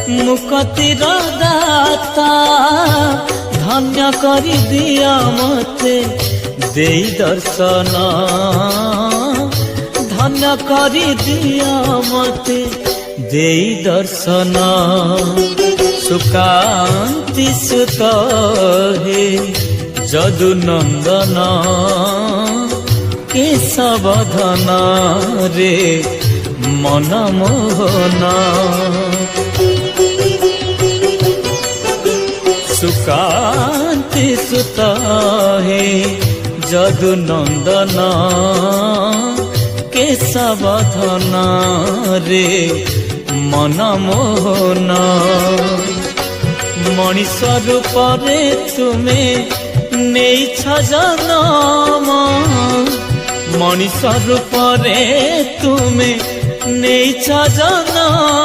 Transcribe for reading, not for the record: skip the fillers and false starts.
मुक्तिर दाता धन्य करी दिया मते देई दर्शन धन्य करी दिया मते देई दर्शन सुकांति सुत हे जदु नंदन केशवधन रे मन मोहन सुकांति सुत हे जदु नंदन केशवधन रे मन मोहन मनीष रूप रे तुमे नेइछ जनम मनीष रूप रे तुमे नेइछ जनम